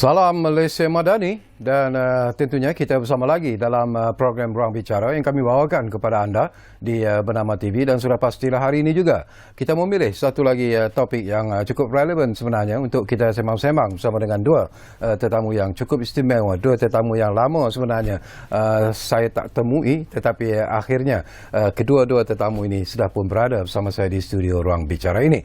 Salam Malaysia Madani dan tentunya kita bersama lagi dalam program Ruang Bicara yang kami bawakan kepada anda di Bernama TV, dan sudah pastilah hari ini juga kita memilih satu lagi topik yang cukup relevan sebenarnya untuk kita sembang-sembang bersama dengan dua tetamu yang cukup istimewa, dua tetamu yang lama sebenarnya saya tak temui, tetapi akhirnya kedua-dua tetamu ini sudah pun berada bersama saya di studio Ruang Bicara ini.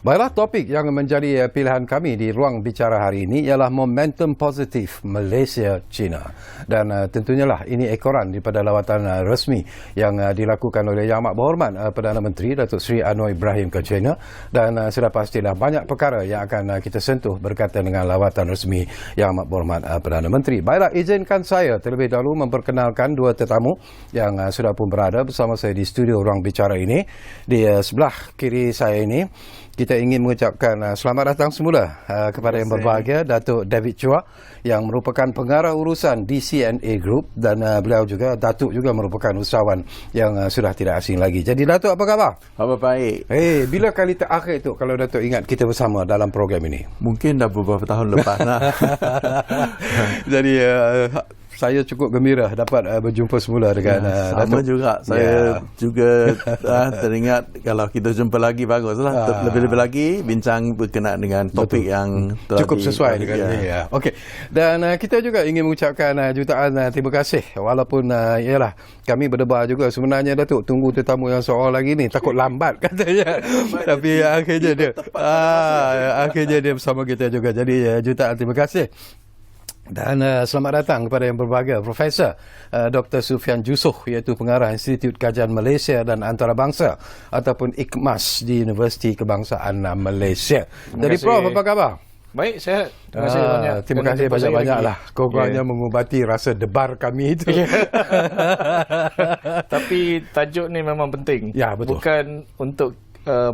Baiklah, topik yang menjadi pilihan kami di Ruang Bicara hari ini ialah momentum positif Malaysia-China. Dan tentunya lah ini ekoran daripada lawatan resmi yang dilakukan oleh Yang Amat Berhormat Perdana Menteri Datuk Seri Anwar Ibrahim ke China. Dan sudah pastilah banyak perkara yang akan kita sentuh berkaitan dengan lawatan resmi Yang Amat Berhormat Perdana Menteri. Baiklah, izinkan saya terlebih dahulu memperkenalkan dua tetamu yang sudah pun berada bersama saya di studio Ruang Bicara ini. Di sebelah kiri saya ini, kita ingin mengucapkan selamat datang semula kepada yang berbahagia Datuk David Chua yang merupakan pengarah urusan DCNA Group, dan beliau juga, Datuk juga merupakan usahawan yang sudah tidak asing lagi. Jadi Datuk, apa khabar? Apa baik. Bila kali terakhir tu kalau Datuk ingat kita bersama dalam program ini? Mungkin dah beberapa tahun lepas lah. Jadi saya cukup gembira dapat berjumpa semula dengan sama Datuk. juga. Saya juga teringat kalau kita jumpa lagi baguslah. Lebih-lebih lagi bincang berkenaan dengan topik yang cukup sesuai dengan ini. Ya. Okey. Dan kita juga ingin mengucapkan jutaan terima kasih, walaupun ialah kami berdebar juga sebenarnya Datuk tunggu tetamu yang seorang lagi ni takut lambat katanya. Tapi akhirnya dia bersama kita juga. Jadi jutaan terima kasih. Dan selamat datang kepada yang berbahagia Profesor Dr. Sufian Jusoh, iaitu pengarah Institut Kajian Malaysia dan Antarabangsa ataupun IKMAS di Universiti Kebangsaan Malaysia. Jadi Prof, apa khabar? Baik, sihat. Terima kasih banyak. Terima kasih banyak-banyaklah. Kurangnya mengubati rasa debar kami itu. Tapi tajuk ni memang penting. Ya, betul. Bukan untuk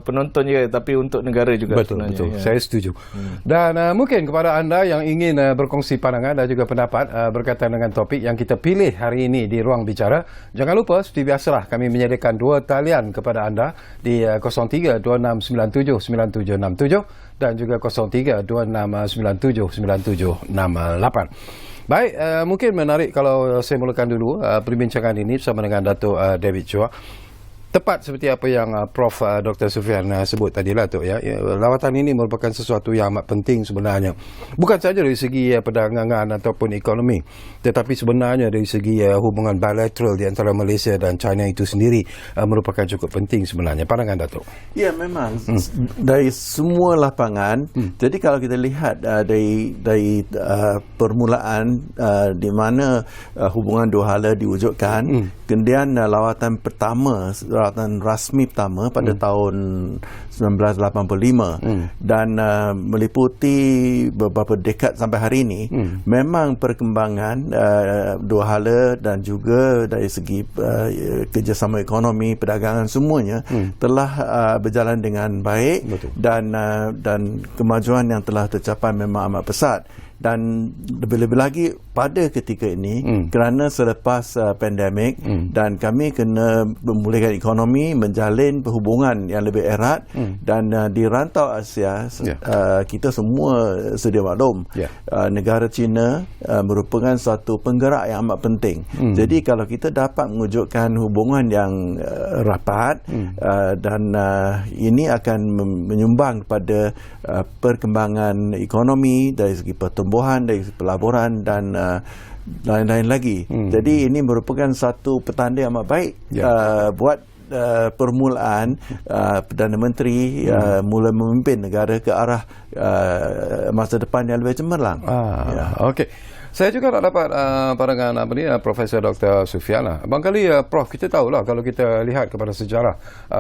penonton je, tapi untuk negara juga. Betul. Ya. Saya setuju. Dan mungkin kepada anda yang ingin berkongsi pandangan dan juga pendapat berkaitan dengan topik yang kita pilih hari ini di Ruang Bicara, jangan lupa seperti biasalah kami menyediakan dua talian kepada anda di 0326979767 dan juga 0326979768. Baik, mungkin menarik kalau saya mulakan dulu perbincangan ini bersama dengan Datuk David Chua. Tepat seperti apa yang Prof. Dr. Sufian sebut tadilah tu, ya. Lawatan ini merupakan sesuatu yang amat penting sebenarnya. Bukan saja dari segi perdagangan ataupun ekonomi, tetapi sebenarnya dari segi hubungan bilateral di antara Malaysia dan China itu sendiri merupakan cukup penting sebenarnya. Pandangan Datuk? Ya, memang dari semua lapangan. Jadi kalau kita lihat dari permulaan di mana hubungan dua hala diwujudkan, kemudian lawatan rasmi pertama pada tahun 1985 dan meliputi beberapa dekad sampai hari ini, memang perkembangan dua hala dan juga dari segi kerjasama ekonomi, perdagangan semuanya telah berjalan dengan baik. Betul. Dan kemajuan yang telah tercapai memang amat pesat. Dan lebih-lebih lagi pada ketika ini, kerana selepas pandemik dan kami kena memulihkan ekonomi, menjalin perhubungan yang lebih erat, dan di rantau Asia kita semua sedia maklum, negara China merupakan satu penggerak yang amat penting. Jadi kalau kita dapat mewujudkan hubungan yang rapat, dan ini akan menyumbang kepada perkembangan ekonomi dari segi pertumbuhan, dari segi pelaburan dan lain-lain lagi. Jadi ini merupakan satu petanda yang amat baik buat permulaan Perdana Menteri mula memimpin negara ke arah masa depan yang lebih cemerlang. Okey. Saya juga nak dapat pandangan Profesor Dr. Sufian. Barangkali Prof, kita tahulah kalau kita lihat kepada sejarah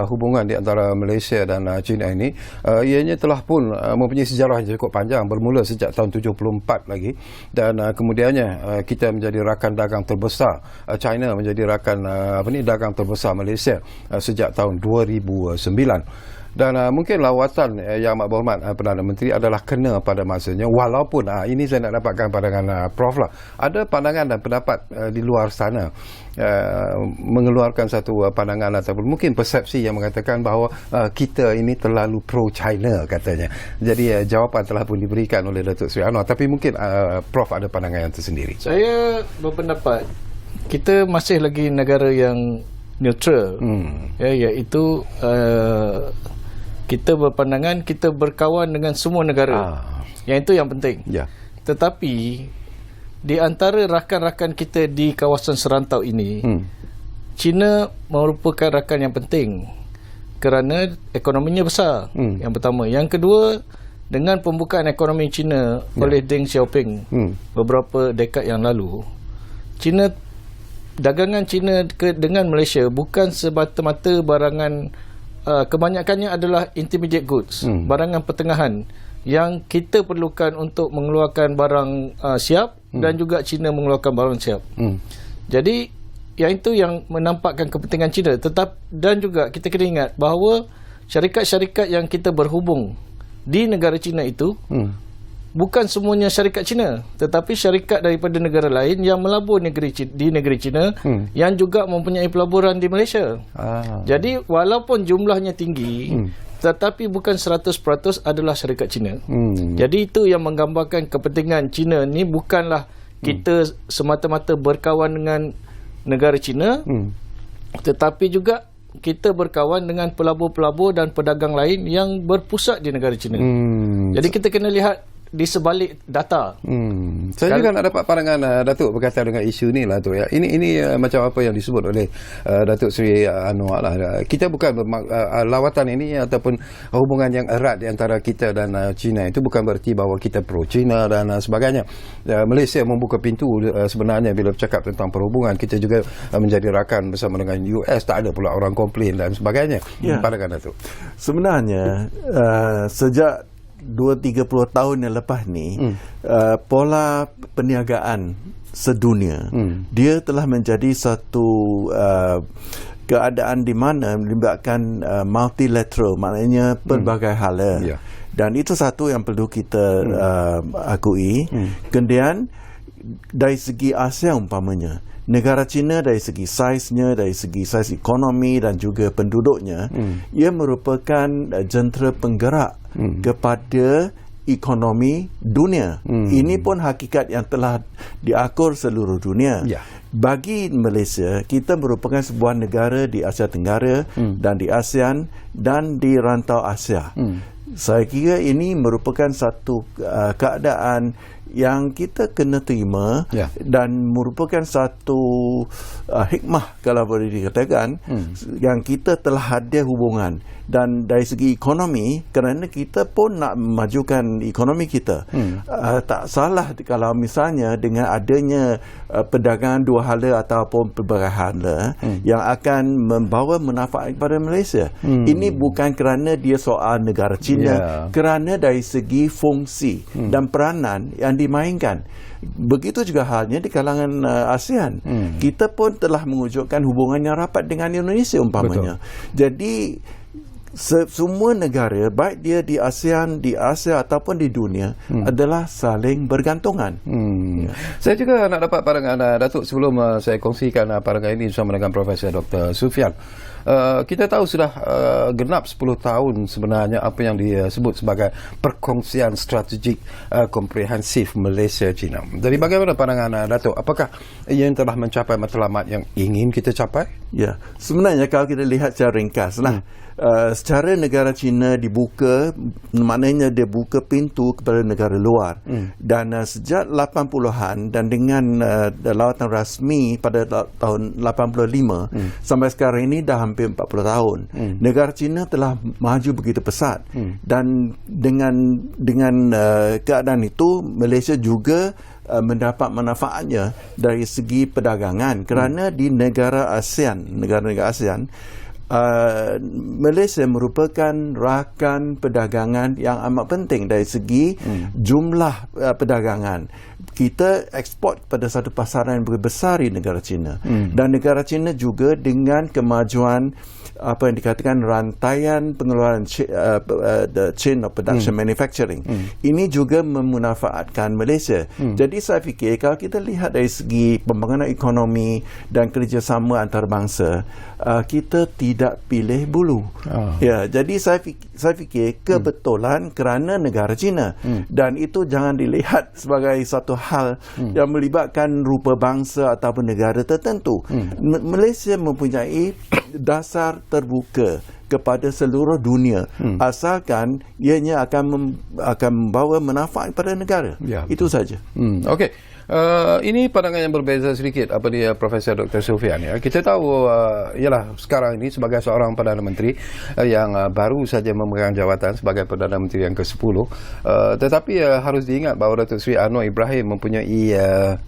hubungan di antara Malaysia dan China ini, ianya telah pun mempunyai sejarah yang cukup panjang, bermula sejak tahun 74 lagi, dan kemudiannya kita menjadi rakan dagang terbesar, China menjadi rakan dagang terbesar Malaysia sejak tahun 2009. Dan mungkin lawatan yang amat berhormat Perdana Menteri adalah kena pada masanya, walaupun ini saya nak dapatkan pandangan Prof lah. Ada pandangan dan pendapat di luar sana mengeluarkan satu pandangan ataupun mungkin persepsi yang mengatakan bahawa kita ini terlalu pro-China katanya. Jadi jawapan telah pun diberikan oleh Datuk Seri Anwar, tapi mungkin Prof ada pandangan yang tersendiri. Saya berpendapat kita masih lagi negara yang neutral, iaitu kita berpandangan kita berkawan dengan semua negara. Yang itu yang penting. Tetapi di antara rakan-rakan kita di kawasan serantau ini, China merupakan rakan yang penting kerana ekonominya besar. Yang pertama. Yang kedua, dengan pembukaan ekonomi China oleh Deng Xiaoping beberapa dekad yang lalu, dagangan China dengan Malaysia bukan semata-mata barangan, kebanyakannya adalah intermediate goods, barangan pertengahan yang kita perlukan untuk mengeluarkan barang siap dan juga China mengeluarkan barang siap. Jadi yang itu yang menampakkan kepentingan China. Dan juga kita kena ingat bahawa syarikat-syarikat yang kita berhubung di negara China itu bukan semuanya syarikat China, tetapi syarikat daripada negara lain yang melabur di negeri China yang juga mempunyai pelaburan di Malaysia. Jadi walaupun jumlahnya tinggi, tetapi bukan 100% adalah syarikat China. Jadi itu yang menggambarkan kepentingan China ni bukanlah kita semata-mata berkawan dengan negara China, tetapi juga kita berkawan dengan pelabur-pelabur dan pedagang lain yang berpusat di negara China. Jadi kita kena lihat di sebalik data. Saya juga nak dapat pandangan Datuk berkaitan dengan isu ni lah tu ya. Ini macam apa yang disebut oleh Datuk Seri Anwar lah. Kita bukan lawatan ini ataupun hubungan yang erat di antara kita dan China itu bukan bererti bahawa kita pro China dan sebagainya. Malaysia membuka pintu sebenarnya bila bercakap tentang perhubungan. Kita juga menjadi rakan bersama dengan US, tak ada pula orang komplain dan sebagainya. Pandangan Datuk. Sebenarnya sejak 2-30 tahun yang lepas ni, pola perniagaan sedunia dia telah menjadi satu keadaan di mana melibatkan multilateral, maknanya pelbagai hala. Dan itu satu yang perlu kita akui. Kemudian dari segi ASEAN umpamanya, negara China dari segi saiznya, dari segi saiz ekonomi dan juga penduduknya, ia merupakan jentera penggerak kepada ekonomi dunia. Ini pun hakikat yang telah diakur seluruh dunia. Bagi Malaysia, kita merupakan sebuah negara di Asia Tenggara dan di ASEAN dan di rantau Asia. Saya kira ini merupakan satu keadaan yang kita kena terima dan merupakan satu hikmah kalau boleh dikatakan, yang kita telah ada hubungan. Dan dari segi ekonomi, kerana kita pun nak memajukan ekonomi kita, tak salah kalau misalnya dengan adanya perdagangan dua hala ataupun pelbagai hala yang akan membawa manfaat kepada Malaysia. Ini bukan kerana dia soal negara China, kerana dari segi fungsi dan peranan yang dimainkan. Begitu juga halnya di kalangan ASEAN. Kita pun telah mewujudkan hubungan yang rapat dengan Indonesia umpamanya. Jadi semua negara, baik dia di ASEAN, di Asia ataupun di dunia, adalah saling bergantungan. Saya juga nak dapat pandangan Datuk sebelum saya kongsikan pandangan ini bersama dengan Profesor Dr. Sufian. Kita tahu sudah genap 10 tahun sebenarnya apa yang disebut sebagai perkongsian strategik komprehensif Malaysia-China. Jadi bagaimana pandangan Datuk? Apakah ia telah mencapai matlamat yang ingin kita capai? Ya, sebenarnya kalau kita lihat secara ringkas lah, secara negara China dibuka, maknanya dia buka pintu kepada negara luar. Dan sejak 80-an dan dengan lawatan rasmi pada tahun 85 sampai sekarang ini dah hampir 40 tahun. Negara China telah maju begitu pesat. Dan dengan keadaan itu, Malaysia juga mendapat manfaatnya dari segi perdagangan, kerana di negara ASEAN, negara-negara ASEAN, Malaysia merupakan rakan perdagangan yang amat penting dari segi jumlah perdagangan kita ekspor kepada satu pasaran yang besar di negara China. Dan negara China juga dengan kemajuan apa yang dikatakan rantaian pengeluaran the chain of production manufacturing, ini juga memanfaatkan Malaysia. Jadi saya fikir kalau kita lihat dari segi pembangunan ekonomi dan kerjasama antarabangsa, kita tidak pilih bulu. Ya, jadi saya fikir kebetulan kerana negara China, dan itu jangan dilihat sebagai satu hal yang melibatkan rupa bangsa ataupun negara tertentu. Malaysia mempunyai dasar terbuka kepada seluruh dunia, asalkan ianya akan membawa manfaat kepada negara. Ya, itu saja. Okey. Ini pandangan yang berbeza sedikit apa dia Profesor Dr. Sufian, ya. Kita tahu ialah sekarang ini sebagai seorang Perdana Menteri yang baru saja memegang jawatan sebagai Perdana Menteri yang ke-10, tetapi harus diingat bahawa Datuk Seri Anwar Ibrahim mempunyai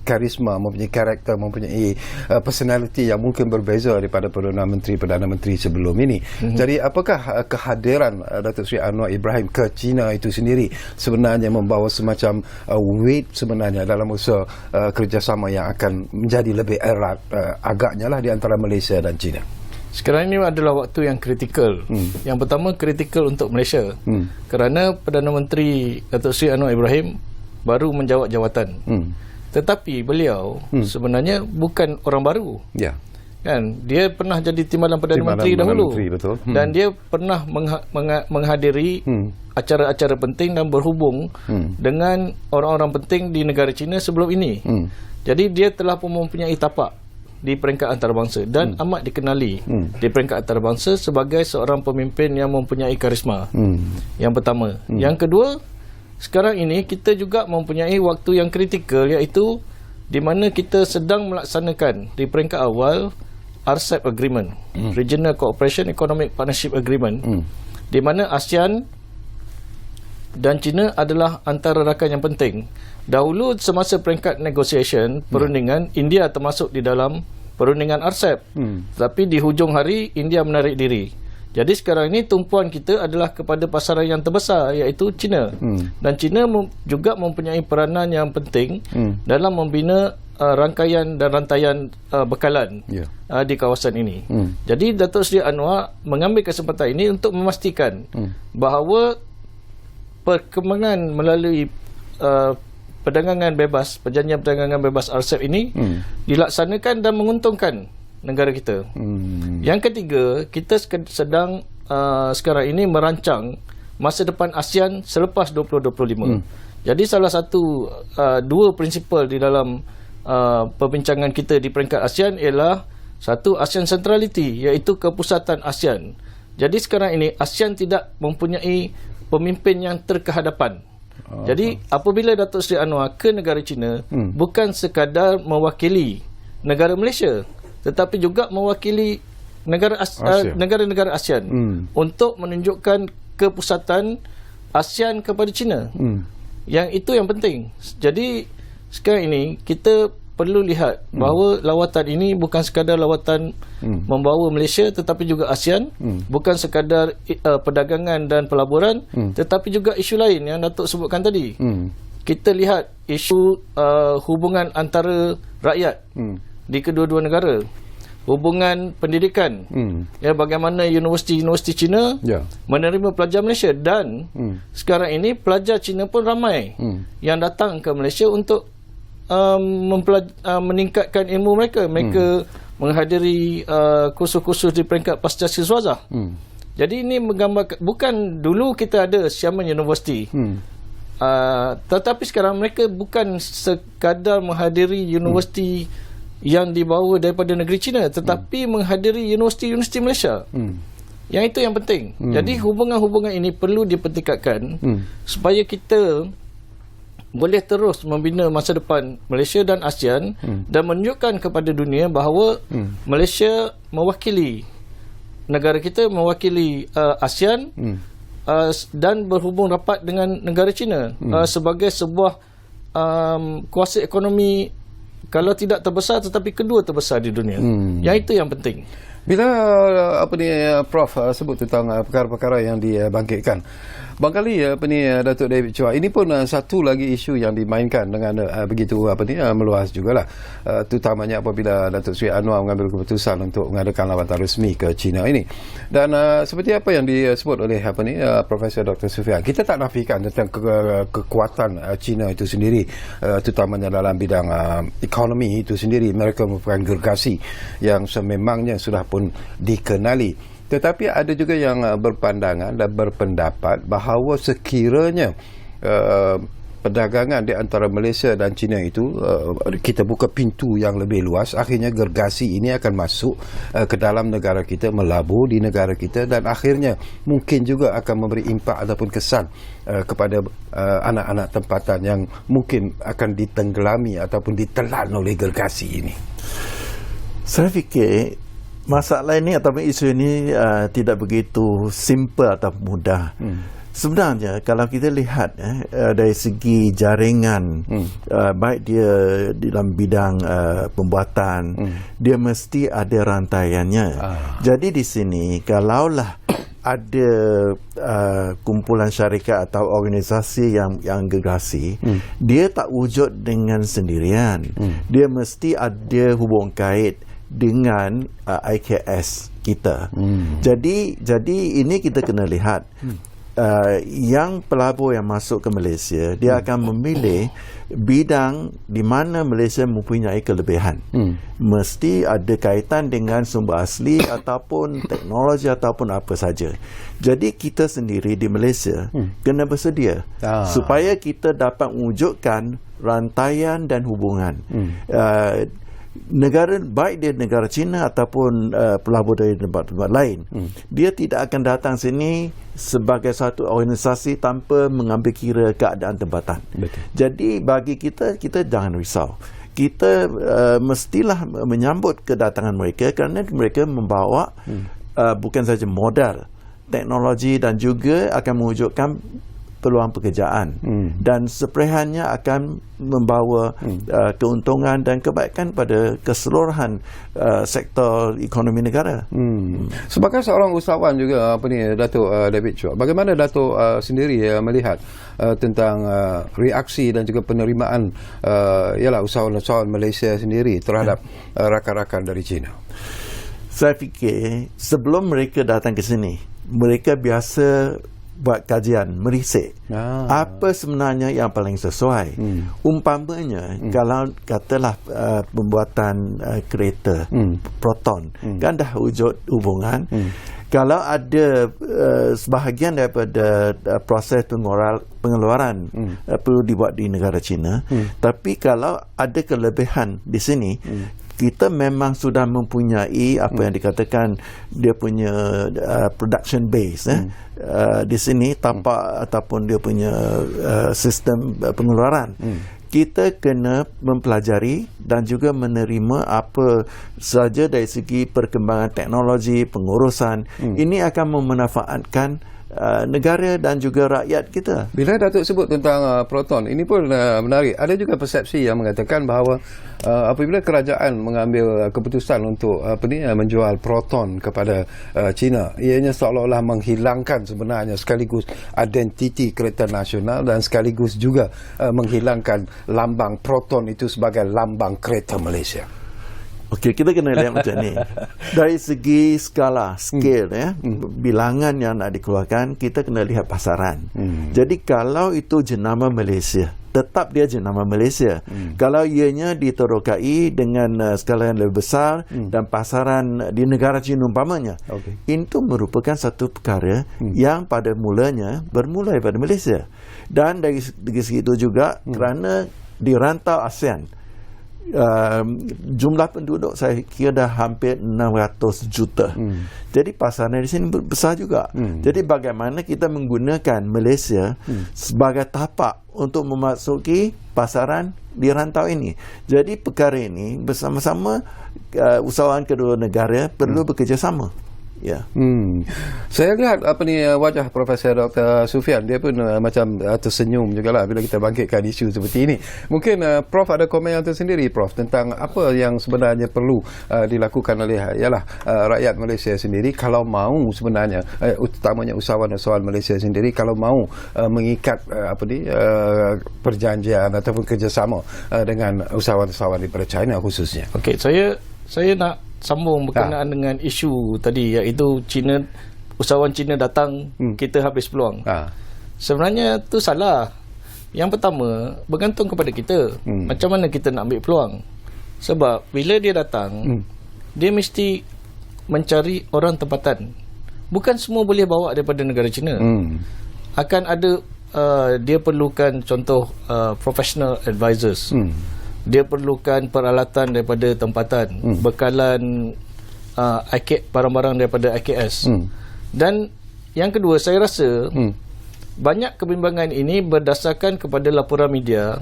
karisma, mempunyai karakter, mempunyai personality yang mungkin berbeza daripada Perdana Menteri sebelum ini. Jadi apakah kehadiran Datuk Seri Anwar Ibrahim ke China itu sendiri sebenarnya membawa semacam weight sebenarnya dalam usaha kerjasama yang akan menjadi lebih erat agaknya lah di antara Malaysia dan China? Sekarang ini adalah waktu yang kritikal. Yang pertama, kritikal untuk Malaysia, kerana Perdana Menteri Datuk Seri Anwar Ibrahim baru menjawat jawatan. Tetapi beliau sebenarnya bukan orang baru. Ya. Kan, dia pernah jadi Timbalan Perdana Menteri dahulu. Betul. Dan dia pernah menghadiri acara-acara penting dan berhubung dengan orang-orang penting di negara China sebelum ini. Jadi dia telah pun mempunyai tapak di peringkat antarabangsa dan amat dikenali di peringkat antarabangsa sebagai seorang pemimpin yang mempunyai karisma. Yang pertama. Yang kedua, sekarang ini kita juga mempunyai waktu yang kritikal, iaitu di mana kita sedang melaksanakan di peringkat awal RCEP Agreement, Regional Cooperation Economic Partnership Agreement, di mana ASEAN dan China adalah antara rakan yang penting. Dahulu semasa peringkat negotiation, perundingan, India termasuk di dalam perundingan RCEP. Tapi di hujung hari, India menarik diri. Jadi sekarang ini tumpuan kita adalah kepada pasaran yang terbesar, iaitu China. Dan China juga mempunyai peranan yang penting dalam membina rangkaian dan rantaian bekalan di kawasan ini. Jadi Datuk Seri Anwar mengambil kesempatan ini untuk memastikan bahawa perkembangan melalui perdagangan bebas, perjanjian perdagangan bebas RCEP ini dilaksanakan dan menguntungkan negara kita. Yang ketiga, kita sedang sekarang ini merancang masa depan ASEAN selepas 2025. Jadi salah satu dua prinsipal di dalam perbincangan kita di peringkat ASEAN ialah satu, ASEAN Centrality, iaitu kepusatan ASEAN. Jadi sekarang ini ASEAN tidak mempunyai pemimpin yang terkehadapan. Jadi apabila Datuk Seri Anwar ke negara China, bukan sekadar mewakili negara Malaysia, tetapi juga mewakili negara-negara ASEAN untuk menunjukkan kepusatan ASEAN kepada China. Yang itu yang penting. Jadi sekarang ini kita perlu lihat bahawa lawatan ini bukan sekadar lawatan membawa Malaysia, tetapi juga ASEAN, bukan sekadar perdagangan dan pelaburan, tetapi juga isu lain yang Datuk sebutkan tadi. Kita lihat isu hubungan antara rakyat di kedua-dua negara, hubungan pendidikan, bagaimana universiti-universiti China menerima pelajar Malaysia, dan sekarang ini pelajar China pun ramai yang datang ke Malaysia untuk meningkatkan ilmu mereka. Mereka menghadiri kursus-kursus di peringkat pasca siswazah. Jadi ini menggambarkan, bukan dulu kita ada Xiamen University, tetapi sekarang mereka bukan sekadar menghadiri universiti yang dibawa daripada negeri China, tetapi menghadiri universiti-universiti Malaysia. Yang itu yang penting. Jadi hubungan-hubungan ini perlu dipertingkatkan supaya kita boleh terus membina masa depan Malaysia dan ASEAN dan menunjukkan kepada dunia bahawa Malaysia mewakili negara kita, mewakili ASEAN dan berhubung rapat dengan negara China sebagai sebuah kuasa ekonomi, kalau tidak terbesar tetapi kedua terbesar di dunia. Yang itu yang penting. Bila Prof sebut tentang perkara-perkara yang dibangkitkan, Barangkali Datuk David Chua, ini pun satu lagi isu yang dimainkan dengan begitu meluas jugalah, terutamanya apabila Datuk Seri Anwar mengambil keputusan untuk mengadakan lawatan resmi ke China ini. Dan seperti apa yang disebut oleh Profesor Dr. Sufian, kita tak nafikan tentang kekuatan China itu sendiri, terutamanya dalam bidang ekonomi itu sendiri. Mereka merupakan gergasi yang sememangnya sudah pun dikenali. Tetapi ada juga yang berpandangan dan berpendapat bahawa sekiranya perdagangan di antara Malaysia dan China itu kita buka pintu yang lebih luas, akhirnya gergasi ini akan masuk ke dalam negara kita, melabur di negara kita, dan akhirnya mungkin juga akan memberi impak ataupun kesan kepada anak-anak tempatan yang mungkin akan ditenggelami ataupun ditelan oleh gergasi ini. Saya fikir masalah ini atau isu ini tidak begitu simple atau mudah. Sebenarnya kalau kita lihat dari segi jaringan, baik dia dalam bidang pembuatan, dia mesti ada rantaiannya. Jadi di sini kalaulah ada kumpulan syarikat atau organisasi yang gergasi, dia tak wujud dengan sendirian. Dia mesti ada hubung kait dengan IKS kita. Jadi ini kita kena lihat. Yang pelabur yang masuk ke Malaysia, dia akan memilih bidang di mana Malaysia mempunyai kelebihan. Mesti ada kaitan dengan sumber asli ataupun teknologi ataupun apa saja. Jadi kita sendiri di Malaysia kena bersedia supaya kita dapat mewujudkan rantaian dan hubungan. Negara, baik dia negara China ataupun pelabur dari tempat-tempat lain, dia tidak akan datang sini sebagai satu organisasi tanpa mengambil kira keadaan tempatan. Betul. Jadi bagi kita jangan risau. Kita mestilah menyambut kedatangan mereka kerana mereka membawa bukan saja modal, teknologi dan juga akan mewujudkan peluang pekerjaan dan seperehannya akan membawa keuntungan dan kebaikan pada keseluruhan sektor ekonomi negara. Sebagai seorang usahawan juga Datuk David Chua, bagaimana Datuk sendiri melihat tentang reaksi dan juga penerimaan usahawan-usahawan Malaysia sendiri terhadap rakan-rakan dari China? Saya fikir sebelum mereka datang ke sini, mereka biasa buat kajian, merisik apa sebenarnya yang paling sesuai. Umpamanya kalau katalah pembuatan kereta Proton kan dah wujud hubungan. Kalau ada sebahagian daripada proses pengeluaran perlu dibuat di negara China, tapi kalau ada kelebihan di sini, kita memang sudah mempunyai apa yang dikatakan dia punya production base di sini tapak ataupun dia punya sistem pengeluaran. Kita kena mempelajari dan juga menerima apa saja dari segi perkembangan teknologi, pengurusan. Ini akan memanfaatkan negara dan juga rakyat kita. Bila Datuk sebut tentang Proton, ini pun menarik. Ada juga persepsi yang mengatakan bahawa apabila kerajaan mengambil keputusan untuk menjual Proton kepada China, ianya seolah-olah menghilangkan sebenarnya sekaligus identiti kereta nasional dan sekaligus juga menghilangkan lambang Proton itu sebagai lambang kereta Malaysia. Okey, kita kena lihat macam ni. Dari segi skala, scale bilangan yang nak dikeluarkan, kita kena lihat pasaran. Jadi kalau itu jenama Malaysia, tetap dia jenama Malaysia. Kalau ianya diterokai dengan skala yang lebih besar dan pasaran di negara China umpamanya, itu merupakan satu perkara yang pada mulanya bermula daripada Malaysia. Dan dari segi itu juga kerana di rantau ASEAN, jumlah penduduk saya kira dah hampir 600 juta. Jadi pasaran di sini besar juga. Jadi bagaimana kita menggunakan Malaysia sebagai tapak untuk memasuki pasaran di rantau ini. Jadi perkara ini bersama-sama usahawan kedua negara perlu bekerjasama. Ya. Saya lihat wajah Profesor Dr. Sufian, dia pun macam tersenyum jugalah bila kita bangkitkan isu seperti ini. Mungkin Prof ada komen yang tersendiri, Prof, tentang apa yang sebenarnya perlu dilakukan oleh rakyat Malaysia sendiri kalau mahu sebenarnya, utamanya usahawan-usahawan Malaysia sendiri kalau mahu mengikat perjanjian ataupun kerjasama dengan usahawan-usahawan daripada China khususnya. Okey, saya nak sambung berkenaan dengan isu tadi, iaitu usahawan Cina datang, kita habis peluang. Sebenarnya tu salah. Yang pertama, bergantung kepada kita. Macam mana kita nak ambil peluang? Sebab bila dia datang, dia mesti mencari orang tempatan. Bukan semua boleh bawa daripada negara Cina. Akan ada dia perlukan contoh professional advisors. Dia perlukan peralatan daripada tempatan, bekalan barang-barang daripada IKS. Dan yang kedua, saya rasa banyak kebimbangan ini berdasarkan kepada laporan media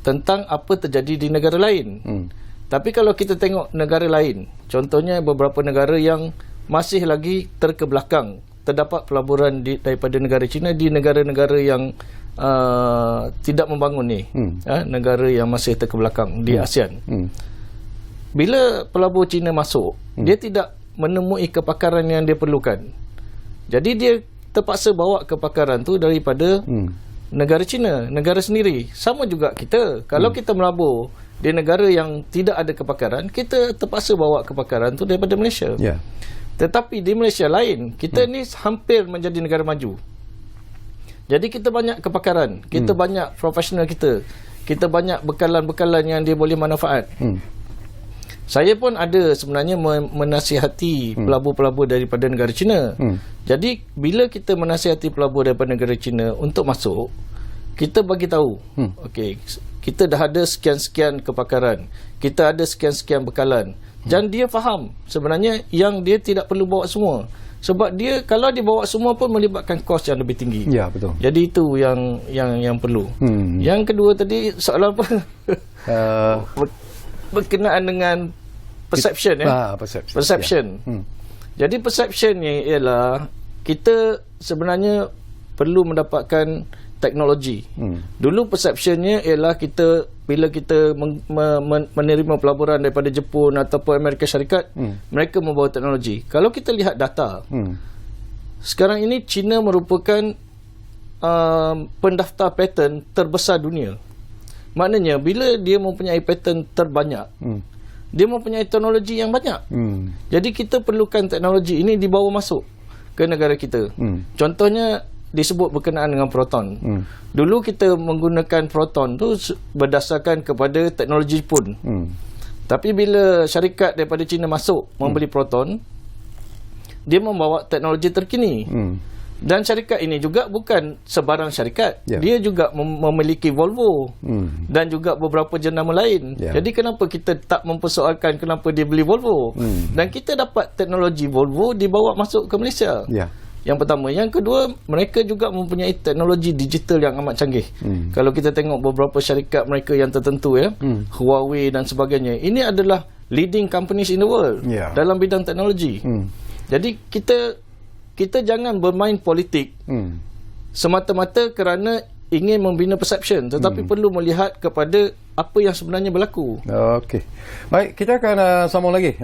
tentang apa terjadi di negara lain. Tapi kalau kita tengok negara lain, contohnya beberapa negara yang masih lagi terkebelakang, terdapat pelaburan daripada negara China di negara-negara yang tidak membangun ni, negara yang masih terkebelakang di ASEAN. Bila pelabur Cina masuk, dia tidak menemui kepakaran yang dia perlukan. Jadi dia terpaksa bawa kepakaran tu daripada negara China, negara sendiri. Sama juga kita, kalau kita melabur di negara yang tidak ada kepakaran, kita terpaksa bawa kepakaran tu daripada Malaysia. Tetapi di Malaysia lain, kita ni hampir menjadi negara maju. Jadi kita banyak kepakaran, kita banyak profesional kita banyak bekalan-bekalan yang dia boleh manfaat. Saya pun ada sebenarnya menasihati pelabur-pelabur daripada negara China. Jadi bila kita menasihati pelabur daripada negara China untuk masuk, kita bagi tahu, okey, kita dah ada sekian-sekian kepakaran, kita ada sekian-sekian bekalan. Dan dia faham sebenarnya yang dia tidak perlu bawa semua. Sebab dia kalau dibawa semua pun melibatkan kos yang lebih tinggi. Ya, betul. Jadi itu yang perlu. Yang kedua tadi soalan apa? Berkenaan dengan perception perception. Jadi perception ni ialah kita sebenarnya perlu mendapatkan teknologi. Dulu perceptionnya ialah bila kita menerima pelaburan daripada Jepun ataupun Amerika Syarikat, mereka membawa teknologi. Kalau kita lihat data, sekarang ini China merupakan pendaftar paten terbesar dunia. Maknanya bila dia mempunyai paten terbanyak, dia mempunyai teknologi yang banyak. Jadi kita perlukan teknologi ini dibawa masuk ke negara kita. Contohnya disebut berkenaan dengan proton. Dulu kita menggunakan proton tu berdasarkan kepada teknologi Jepun. Tapi bila syarikat daripada China masuk membeli proton, dia membawa teknologi terkini. Dan syarikat ini juga bukan sebarang syarikat. Dia juga memiliki Volvo dan juga beberapa jenama lain. Jadi kenapa kita tak mempersoalkan kenapa dia beli Volvo? Dan kita dapat teknologi Volvo dibawa masuk ke Malaysia. Yang pertama. Yang kedua, mereka juga mempunyai teknologi digital yang amat canggih. Kalau kita tengok beberapa syarikat mereka yang tertentu, Huawei dan sebagainya, ini adalah leading companies in the world dalam bidang teknologi. Jadi kita jangan bermain politik semata-mata kerana ingin membina perception, tetapi perlu melihat kepada apa yang sebenarnya berlaku. Okey. Baik, kita akan sambung lagi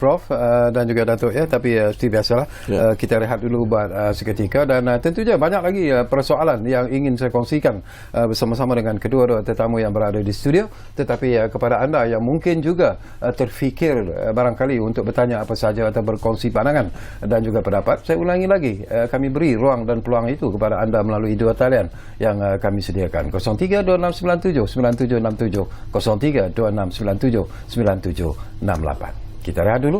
Prof dan juga Datuk tapi seperti biasalah kita rehat dulu buat seketika dan tentunya banyak lagi persoalan yang ingin saya kongsikan bersama-sama dengan kedua-dua tetamu yang berada di studio, tetapi kepada anda yang mungkin juga terfikir barangkali untuk bertanya apa sahaja atau berkongsi pandangan dan juga pendapat, saya ulangi lagi, kami beri ruang dan peluang itu kepada anda melalui dua talian yang kami sediakan, 0326979767, 0326979768. Kita rehat dulu.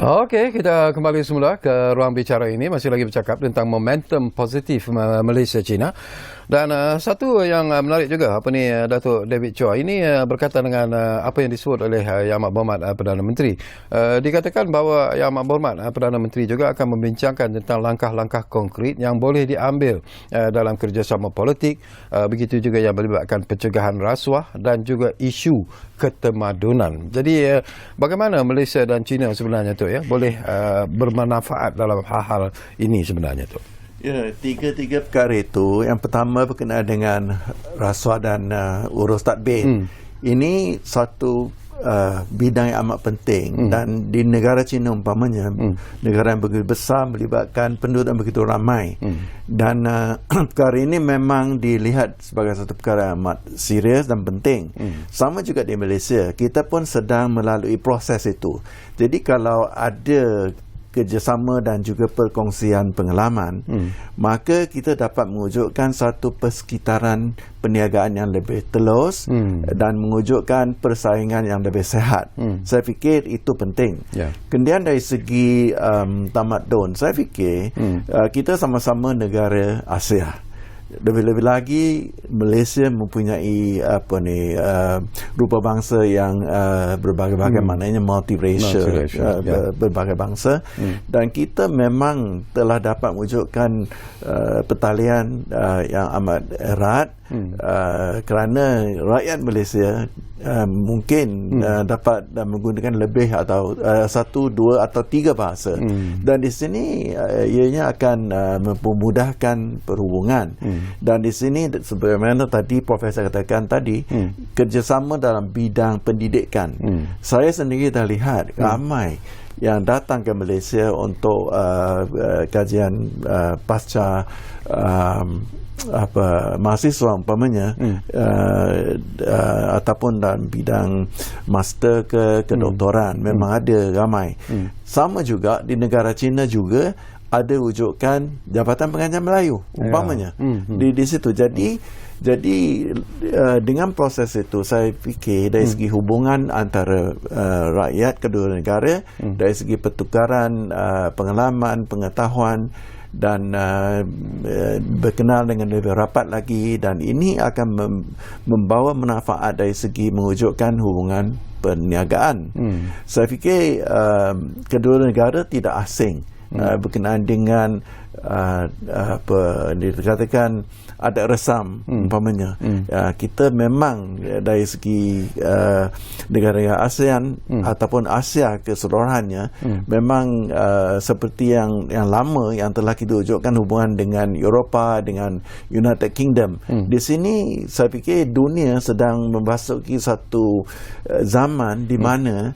Okey, kita kembali semula ke ruang bicara ini. Masih lagi bercakap tentang momentum positif Malaysia-China. Dan satu yang menarik juga, Datuk David Chua ini berkaitan dengan apa yang disebut oleh Yang Amat Berhormat Perdana Menteri. Dikatakan bahawa Yang Amat Berhormat Perdana Menteri juga akan membincangkan tentang langkah-langkah konkret yang boleh diambil dalam kerjasama politik, begitu juga yang melibatkan pencegahan rasuah dan juga isu ketemadunan. Jadi bagaimana Malaysia dan China sebenarnya tu boleh bermanfaat dalam hal-hal ini sebenarnya tu? Ya, tiga perkara itu. Yang pertama berkenaan dengan rasuah dan urus tadbir. Ini satu bidang yang amat penting dan di negara China umpamanya, negara yang begitu besar melibatkan penduduk yang begitu ramai, dan perkara ini memang dilihat sebagai satu perkara yang amat serius dan penting. Sama juga di Malaysia, kita pun sedang melalui proses itu. Jadi kalau ada kerjasama dan juga perkongsian pengalaman, maka kita dapat mewujudkan satu persekitaran perniagaan yang lebih telus dan mewujudkan persaingan yang lebih sehat. Saya fikir itu penting. Kemudian dari segi tamadun, saya fikir kita sama-sama negara Asia. Lebih-lebih lagi Malaysia mempunyai rupa bangsa yang berbagai-bagai, maknanya multiracial, berbagai bangsa, dan kita memang telah dapat mewujudkan pertalian yang amat erat, kerana rakyat Malaysia mungkin dapat menggunakan lebih atau satu, dua atau tiga bahasa, dan di sini ianya akan mempermudahkan perhubungan. Dan di sini sebagaimana tadi Profesor katakan tadi, kerjasama dalam bidang pendidikan. Saya sendiri dah lihat ramai yang datang ke Malaysia untuk kajian pasca mahasiswa umpamanya, ataupun dalam bidang master ke kedoktoran. Memang ada ramai. Sama juga di negara China juga ada wujukan Jabatan Pengajar Melayu umpamanya di situ. Jadi dengan proses itu, saya fikir dari segi hubungan antara rakyat kedua negara, dari segi pertukaran pengalaman, pengetahuan, dan berkenal dengan lebih rapat lagi, dan ini akan membawa manfaat dari segi mewujudkan hubungan perniagaan. Saya fikir kedua negara tidak asing berkenaan dengan dikatakan adat resam umpamanya. Kita memang dari segi negara ASEAN ataupun Asia keseluruhannya, memang seperti yang lama yang telah kita wujudkan hubungan dengan Eropah, dengan United Kingdom. Di sini saya fikir dunia sedang memasuki satu zaman di mana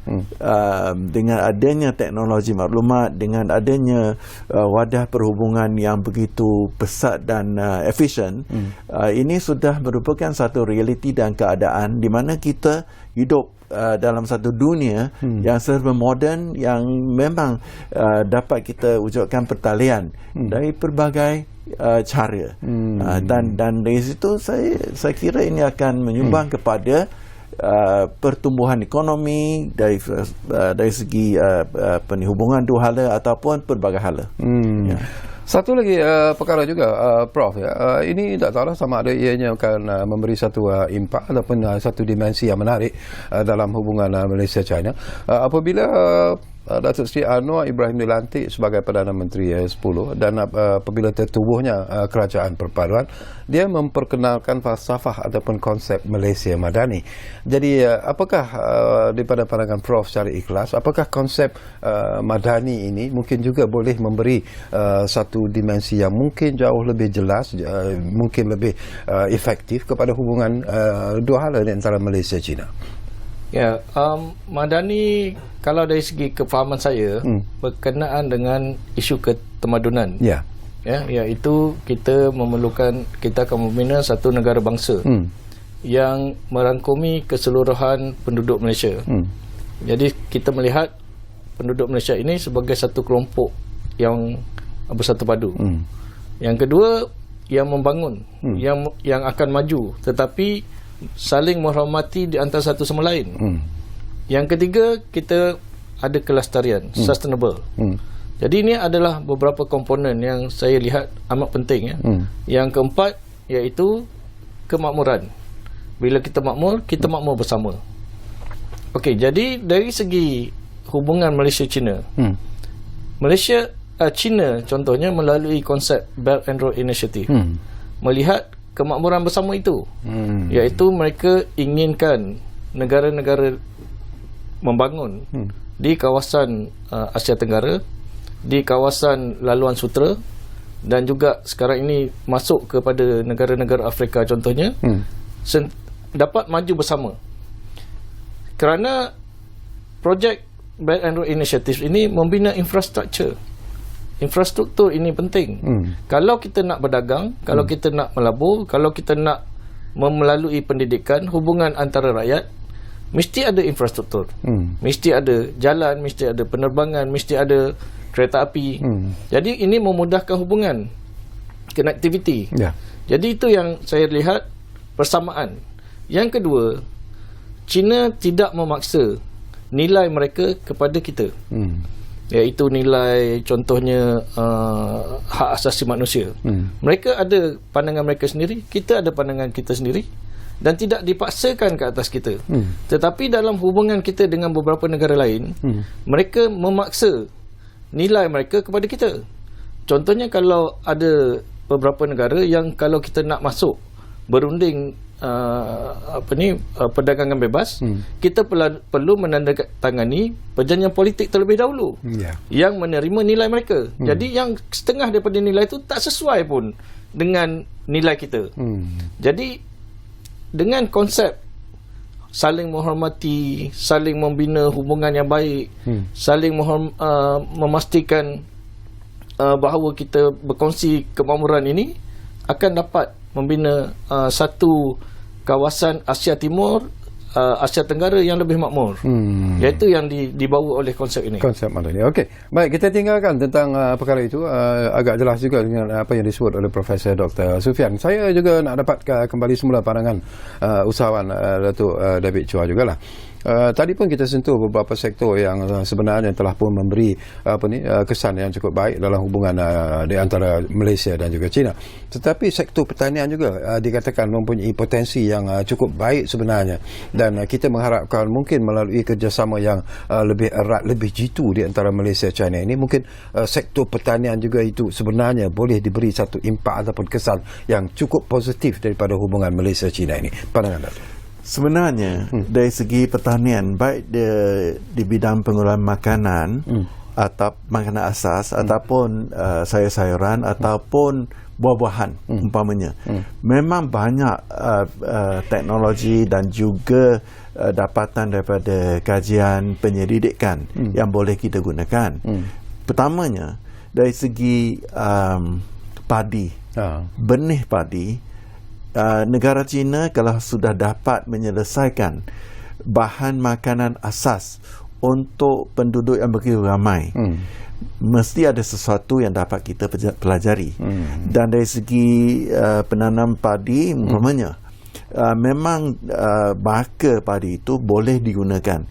dengan adanya teknologi maklumat, dengan adanya wadah perhubungan yang begitu pesat dan efisien, ini sudah merupakan satu realiti dan keadaan di mana kita hidup dalam satu dunia yang serba moden, yang memang dapat kita wujudkan pertalian dari pelbagai cara, dan dari situ saya kira ini akan menyumbang kepada pertumbuhan ekonomi dari segi hubungan dua hala ataupun pelbagai hala. Satu lagi perkara juga, Prof, ini tak tahulah sama ada ianya akan memberi satu impak ataupun satu dimensi yang menarik dalam hubungan Malaysia-China apabila Datuk Seri Anwar Ibrahim dilantik sebagai Perdana Menteri 10, dan apabila tertubuhnya kerajaan perpaduan, dia memperkenalkan falsafah ataupun konsep Malaysia Madani. Jadi apakah daripada pandangan Prof secara ikhlas, apakah konsep Madani ini mungkin juga boleh memberi satu dimensi yang mungkin jauh lebih jelas, mungkin lebih efektif kepada hubungan dua hala di antara Malaysia dan China? Ya, Madani kalau dari segi kefahaman saya berkenaan dengan isu ketemadunan. Ya, iaitu kita akan membina satu negara bangsa yang merangkumi keseluruhan penduduk Malaysia. Jadi kita melihat penduduk Malaysia ini sebagai satu kelompok yang bersatu padu. Yang kedua, yang membangun, yang akan maju, tetapi saling menghormati di antara satu sama lain. Yang ketiga, kita ada kelestarian, sustainable. Jadi ini adalah beberapa komponen yang saya lihat amat penting ya. Yang keempat iaitu kemakmuran. Bila kita makmur bersama. Okey, jadi dari segi hubungan Malaysia-China, China contohnya melalui konsep Belt and Road Initiative melihat kemakmuran bersama itu, iaitu mereka inginkan negara-negara membangun di kawasan Asia Tenggara, di kawasan laluan sutera, dan juga sekarang ini masuk kepada negara-negara Afrika contohnya, dapat maju bersama. Kerana projek Belt and Road Initiative ini membina infrastruktur. Infrastruktur ini penting. Kalau kita nak berdagang, kalau kita nak melabur, kalau kita nak melalui pendidikan, hubungan antara rakyat, mesti ada infrastruktur. Mesti ada jalan, mesti ada penerbangan, mesti ada kereta api. Jadi ini memudahkan hubungan, connectivity. Jadi itu yang saya lihat persamaan. Yang kedua, China tidak memaksa nilai mereka kepada kita, iaitu nilai contohnya hak asasi manusia. Mereka ada pandangan mereka sendiri, kita ada pandangan kita sendiri, dan tidak dipaksakan ke atas kita. Tetapi dalam hubungan kita dengan beberapa negara lain, mereka memaksa nilai mereka kepada kita. Contohnya kalau ada beberapa negara yang kalau kita nak masuk berunding perdagangan bebas, kita perlu menandatangani perjanjian politik terlebih dahulu yang menerima nilai mereka. Jadi yang setengah daripada nilai itu tak sesuai pun dengan nilai kita. Jadi dengan konsep saling menghormati, saling membina hubungan yang baik, saling memastikan bahawa kita berkongsi kemakmuran ini akan dapat membina satu kawasan Asia Timur, Asia Tenggara yang lebih makmur. Iaitu yang dibawa oleh konsep ini. Konsep mana ini. Okey. Baik, kita tinggalkan tentang perkara itu. Agak jelas juga dengan apa yang disebut oleh Profesor Dr. Sufian. Saya juga nak dapat kembali semula pandangan usahawan Datuk David Chua jugalah. Tadi pun kita sentuh beberapa sektor yang sebenarnya telah pun memberi kesan yang cukup baik dalam hubungan di antara Malaysia dan juga China. Tetapi sektor pertanian juga dikatakan mempunyai potensi yang cukup baik sebenarnya, dan kita mengharapkan mungkin melalui kerjasama yang lebih erat, lebih jitu di antara Malaysia dan China ini, mungkin sektor pertanian juga itu sebenarnya boleh diberi satu impak ataupun kesan yang cukup positif daripada hubungan Malaysia-China ini. Pandangan Datuk? Sebenarnya dari segi pertanian, baik di bidang pengolahan makanan atau makanan asas ataupun sayur-sayuran ataupun buah-buahan umpamanya, memang banyak teknologi dan juga dapatan daripada kajian penyelidikan yang boleh kita gunakan. Pertamanya dari segi padi, benih padi, negara China kalau sudah dapat menyelesaikan bahan makanan asas untuk penduduk yang begitu ramai, mesti ada sesuatu yang dapat kita pelajari. Dan dari segi penanam padi umpamanya, memang baka padi itu boleh digunakan.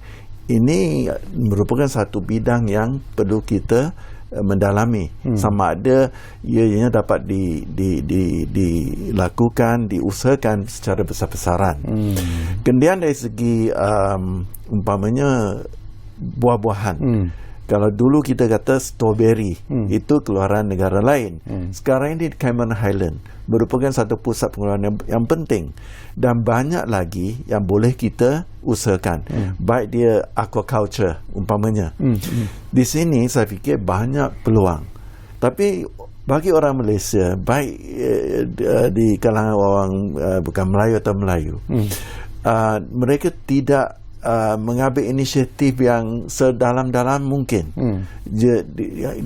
Ini merupakan satu bidang yang perlu kita mendalami, sama ada ianya dapat dilakukan, diusahakan secara besar-besaran. Kemudian dari segi umpamanya buah-buahan, kalau dulu kita kata strawberry, itu keluaran negara lain. Sekarang ini di Cameron Highland merupakan satu pusat pengeluaran yang penting, dan banyak lagi yang boleh kita usahakan, baik dia aquaculture umpamanya. Di sini saya fikir banyak peluang. Tapi bagi orang Malaysia, baik di kalangan orang bukan Melayu atau Melayu, mereka tidak mengambil inisiatif yang sedalam-dalam mungkin.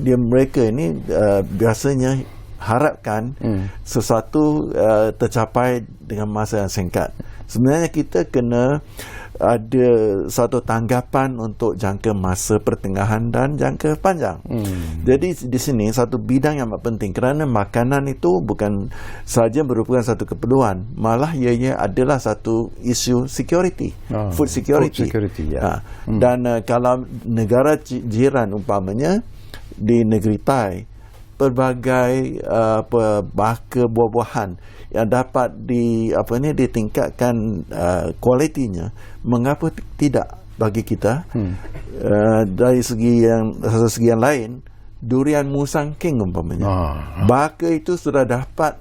Mereka ini biasanya harapkan sesuatu tercapai dengan masa yang singkat. Sebenarnya kita kena ada satu tanggapan untuk jangka masa pertengahan dan jangka panjang. Jadi di sini satu bidang yang amat penting, kerana makanan itu bukan sahaja merupakan satu keperluan, malah ianya adalah satu isu security, food security. Dan kalau negara jiran umpamanya di negeri Thai, pelbagai buah-buahan yang dapat ditingkatkan kualitinya, mengapa tidak bagi kita? Dari segi yang lain, durian Musang King umpamanya, baka itu sudah dapat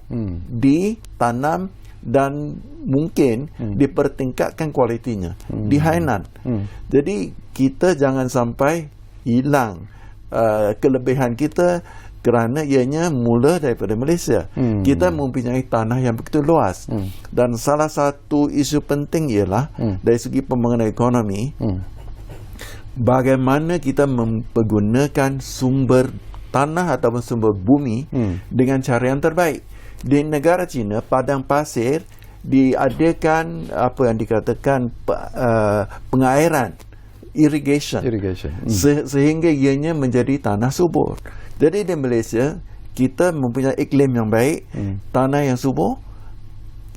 ditanam dan mungkin dipertingkatkan kualitinya di Hainan. Jadi kita jangan sampai hilang kelebihan kita kerana ianya mula daripada Malaysia. Kita mempunyai tanah yang begitu luas. Dan salah satu isu penting ialah dari segi pembangunan ekonomi, bagaimana kita mempergunakan sumber tanah ataupun sumber bumi dengan cara yang terbaik. Di negara China, padang pasir diadakan apa yang dikatakan pengairan, irrigation. Sehingga ianya menjadi tanah subur. Jadi di Malaysia kita mempunyai iklim yang baik, tanah yang subur.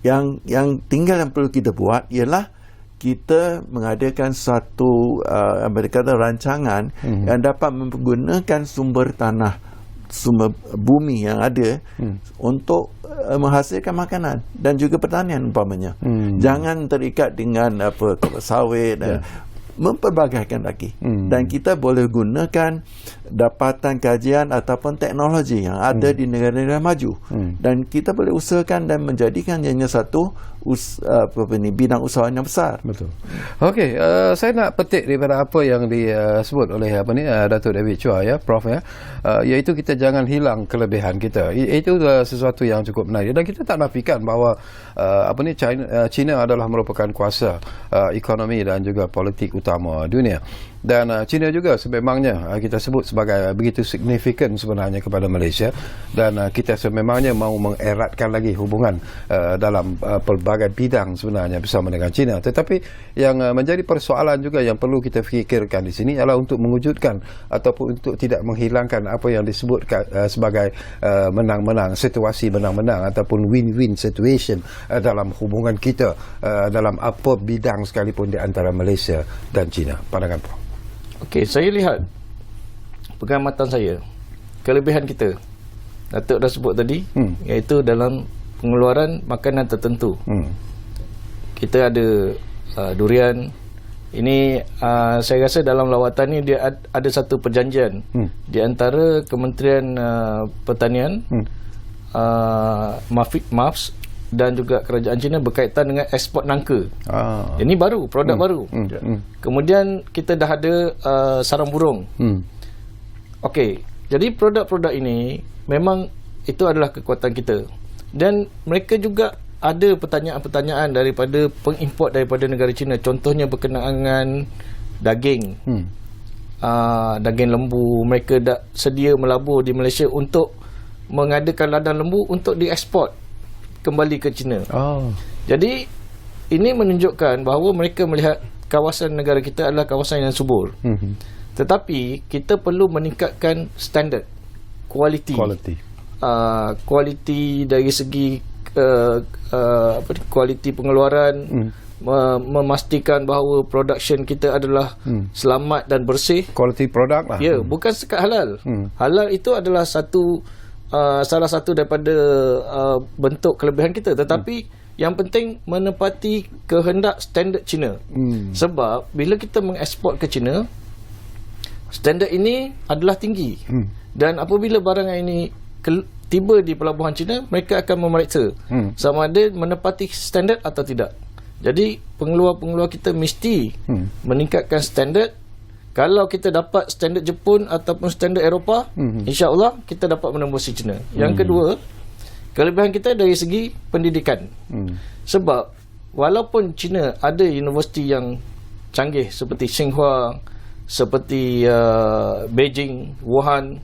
Yang tinggal yang perlu kita buat ialah kita mengadakan satu rancangan yang dapat menggunakan sumber tanah, sumber bumi yang ada untuk menghasilkan makanan dan juga pertanian umpamanya. Jangan terikat dengan sawit dan memperbagaikan lagi. Dan kita boleh gunakan dapatan kajian ataupun teknologi yang ada di negara-negara maju. Dan kita boleh usahakan dan menjadikan ianya satu bidang usaha yang besar. Betul. Okey, saya nak petik daripada apa yang disebut oleh Datuk David Chua, Prof, iaitu kita jangan hilang kelebihan kita. Itu sesuatu yang cukup menarik, dan kita tak nafikan bahawa China adalah merupakan kuasa ekonomi dan juga politik utama dunia. Dan China juga sememangnya kita sebut sebagai begitu signifikan sebenarnya kepada Malaysia, dan kita sememangnya mahu mengeratkan lagi hubungan dalam pelbagai bidang sebenarnya bersama dengan China. Tetapi yang menjadi persoalan juga yang perlu kita fikirkan di sini adalah untuk mewujudkan ataupun untuk tidak menghilangkan apa yang disebut sebagai menang-menang, situasi menang-menang ataupun win-win situation dalam hubungan kita dalam apa bidang sekalipun di antara Malaysia dan China. Pandangan Prof. Okey, saya lihat pengamatan saya, kelebihan kita Datuk dah sebut tadi, iaitu dalam pengeluaran makanan tertentu. Kita ada durian. Ini saya rasa dalam lawatan ni dia ada satu perjanjian di antara Kementerian Pertanian, MAFS dan juga kerajaan China berkaitan dengan ekspor nangka. Ini baru, produk baru. Kemudian kita dah ada sarang burung. Okey, jadi produk-produk ini memang itu adalah kekuatan kita. Dan mereka juga ada pertanyaan-pertanyaan daripada pengimport daripada negara China. Contohnya berkenaan dengan daging. Daging lembu. Mereka dah sedia melabur di Malaysia untuk mengadakan ladang lembu untuk dieksport kembali ke China. Jadi ini menunjukkan bahawa mereka melihat kawasan negara kita adalah kawasan yang subur. Tetapi kita perlu meningkatkan standard kualiti dari segi kualiti pengeluaran, memastikan bahawa production kita adalah selamat dan bersih. Quality product lah. Ya, bukan sekat halal. Halal itu adalah salah satu daripada bentuk kelebihan kita, tetapi yang penting menepati kehendak standard China. Sebab bila kita mengeksport ke China, standard ini adalah tinggi. Dan apabila barang ini tiba di pelabuhan China, mereka akan memeriksa sama ada menepati standard atau tidak. Jadi pengeluar-pengeluar kita mesti meningkatkan standard. Kalau kita dapat standard Jepun ataupun standard Eropah, insya-Allah kita dapat menembusi China. Yang kedua, kelebihan kita dari segi pendidikan. Sebab walaupun China ada universiti yang canggih seperti Tsinghua, seperti Beijing, Wuhan,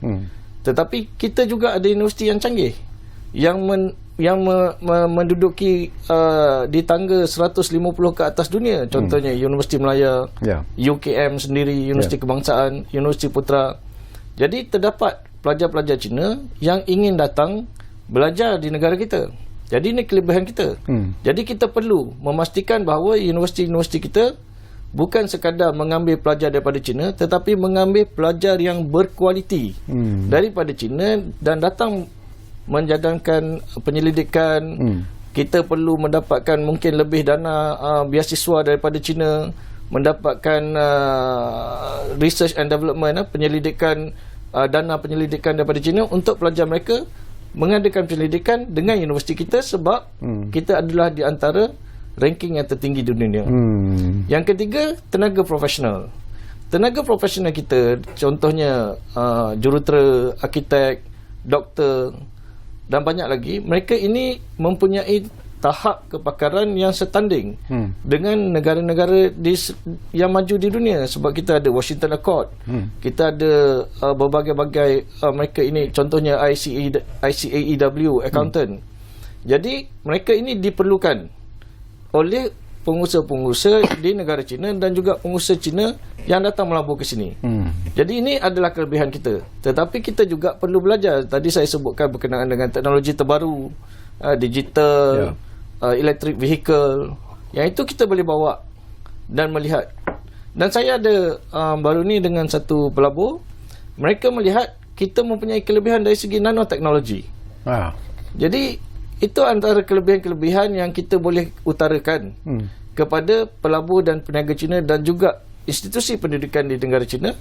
tetapi kita juga ada universiti yang canggih. menduduki di tangga 150 ke atas dunia. Contohnya Universiti Melaya, UKM sendiri, Universiti Kebangsaan, Universiti Putra. Jadi terdapat pelajar-pelajar Cina yang ingin datang belajar di negara kita. Jadi ini kelebihan kita. Jadi kita perlu memastikan bahawa universiti-universiti kita bukan sekadar mengambil pelajar daripada Cina, tetapi mengambil pelajar yang berkualiti daripada Cina dan datang menjalankan penyelidikan. Kita perlu mendapatkan mungkin lebih dana beasiswa daripada Cina, mendapatkan research and development, penyelidikan, dana penyelidikan daripada Cina untuk pelajar mereka mengadakan penyelidikan dengan universiti kita, sebab kita adalah di antara ranking yang tertinggi di dunia. Yang ketiga, tenaga profesional. Tenaga profesional kita, contohnya jurutera, arkitek, doktor dan banyak lagi, mereka ini mempunyai tahap kepakaran yang setanding dengan negara-negara yang maju di dunia, sebab kita ada Washington Accord, kita ada berbagai-bagai mereka ini, contohnya ICAEW accountant. Jadi mereka ini diperlukan oleh pengusaha-pengusaha di negara China dan juga pengusaha Cina yang datang melabur ke sini. Jadi ini adalah kelebihan kita. Tetapi kita juga perlu belajar. Tadi saya sebutkan berkenaan dengan teknologi terbaru, digital, electric vehicle. Yang itu kita boleh bawa dan melihat. Dan saya ada baru ni dengan satu pelabur, mereka melihat kita mempunyai kelebihan dari segi nanoteknologi. Jadi itu antara kelebihan-kelebihan yang kita boleh utarakan kepada pelabur dan peniaga Cina dan juga institusi pendidikan di negara Cina.